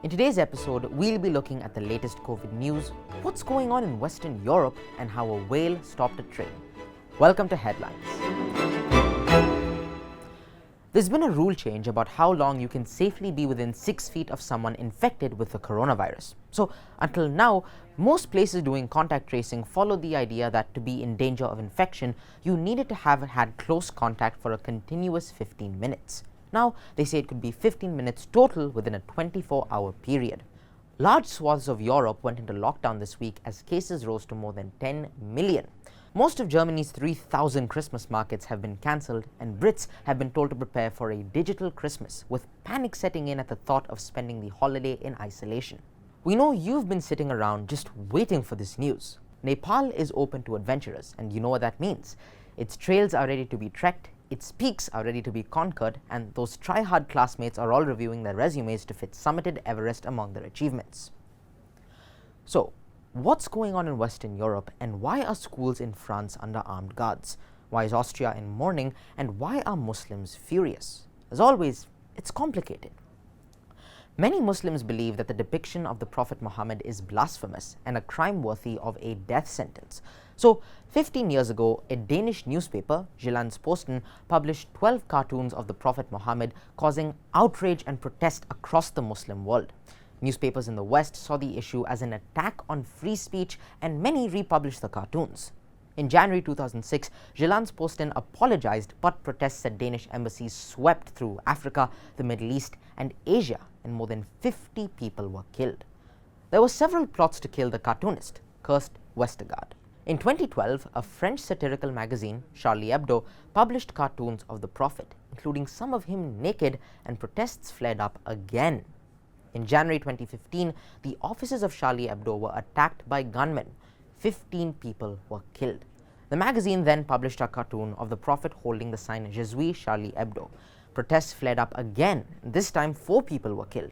In today's episode, we'll be looking at the latest COVID news, what's going on in Western Europe, and how a whale stopped a train. Welcome to Headlines. There's been a rule change about how long you can safely be within 6 feet of someone infected with the coronavirus. So, until now, most places doing contact tracing followed the idea that to be in danger of infection, you needed to have had close contact for a continuous 15 minutes. Now, they say it could be 15 minutes total within a 24-hour period. Large swaths of Europe went into lockdown this week as cases rose to more than 10 million. Most of Germany's 3,000 Christmas markets have been cancelled, and Brits have been told to prepare for a digital Christmas, with panic setting in at the thought of spending the holiday in isolation. We know you've been sitting around just waiting for this news. Nepal is open to adventurers, and you know what that means. Its trails are ready to be trekked, its peaks are ready to be conquered, and those try-hard classmates are all reviewing their resumes to fit summited Everest among their achievements. So, what's going on in Western Europe, and why are schools in France under armed guards? Why is Austria in mourning, and why are Muslims furious? As always, it's complicated. Many Muslims believe that the depiction of the Prophet Muhammad is blasphemous and a crime worthy of a death sentence. So, 15 years ago, a Danish newspaper, Jyllands-Posten, published 12 cartoons of the Prophet Muhammad, causing outrage and protest across the Muslim world. Newspapers in the West saw the issue as an attack on free speech, and many republished the cartoons. In January 2006, Jyllands-Posten apologized, but protests at Danish embassies swept through Africa, the Middle East, and Asia, and more than 50 people were killed. There were several plots to kill the cartoonist, cursed Westergaard. In 2012, a French satirical magazine, Charlie Hebdo, published cartoons of the Prophet, including some of him naked, and protests flared up again. In January 2015, the offices of Charlie Hebdo were attacked by gunmen. 15 people were killed. The magazine then published a cartoon of the Prophet holding the sign Je suis Charlie Hebdo. Protests flared up again. This time, 4 people were killed.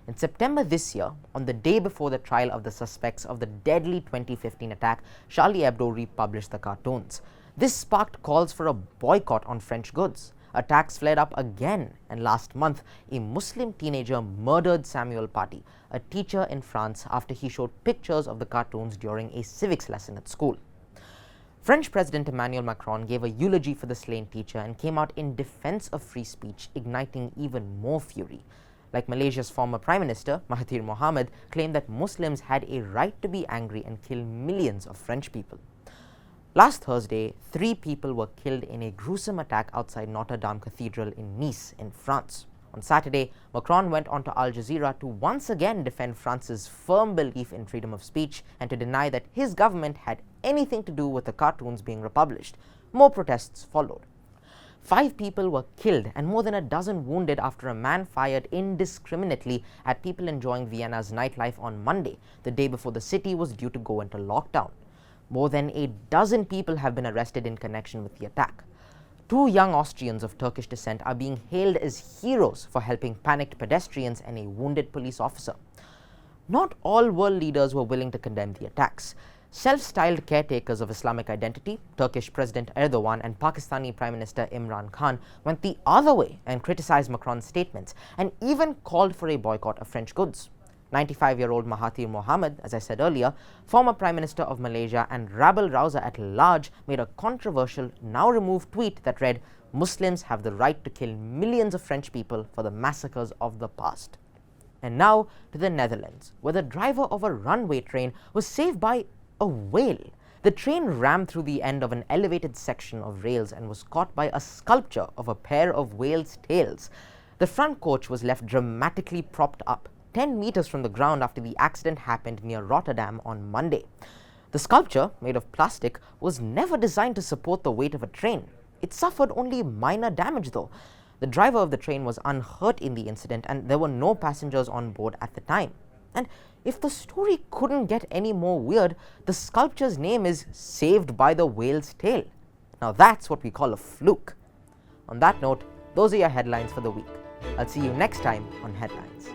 In September this year, on the day before the trial of the suspects of the deadly 2015 attack, Charlie Hebdo republished the cartoons. This sparked calls for a boycott on French goods. Attacks flared up again, and last month, a Muslim teenager murdered Samuel Paty, a teacher in France, after he showed pictures of the cartoons during a civics lesson at school. French President Emmanuel Macron gave a eulogy for the slain teacher and came out in defense of free speech, igniting even more fury. Like Malaysia's former Prime Minister, Mahathir Mohamad, claimed that Muslims had a right to be angry and kill millions of French people. Last Thursday, 3 people were killed in a gruesome attack outside Notre Dame Cathedral in Nice, in France. On Saturday, Macron went on to Al Jazeera to once again defend France's firm belief in freedom of speech and to deny that his government had anything to do with the cartoons being republished. More protests followed. 5 people were killed and more than a dozen wounded after a man fired indiscriminately at people enjoying Vienna's nightlife on Monday, the day before the city was due to go into lockdown. More than a dozen people have been arrested in connection with the attack. 2 young Austrians of Turkish descent are being hailed as heroes for helping panicked pedestrians and a wounded police officer. Not all world leaders were willing to condemn the attacks. Self-styled caretakers of Islamic identity, Turkish President Erdogan and Pakistani Prime Minister Imran Khan, went the other way and criticized Macron's statements and even called for a boycott of French goods. 95-year-old Mahathir Mohamad, as I said earlier, former Prime Minister of Malaysia and rabble-rouser at large, made a controversial, now-removed tweet that read, "Muslims have the right to kill millions of French people for the massacres of the past." And now to the Netherlands, where the driver of a runway train was saved by a whale. The train rammed through the end of an elevated section of rails and was caught by a sculpture of a pair of whales' tails. The front coach was left dramatically propped up 10 meters from the ground after the accident happened near Rotterdam on Monday. The sculpture, made of plastic, was never designed to support the weight of a train. It suffered only minor damage though. The driver of the train was unhurt in the incident and there were no passengers on board at the time. And if the story couldn't get any more weird, the sculpture's name is Saved by the Whale's Tail. Now that's what we call a fluke. On that note, those are your headlines for the week. I'll see you next time on Headlines.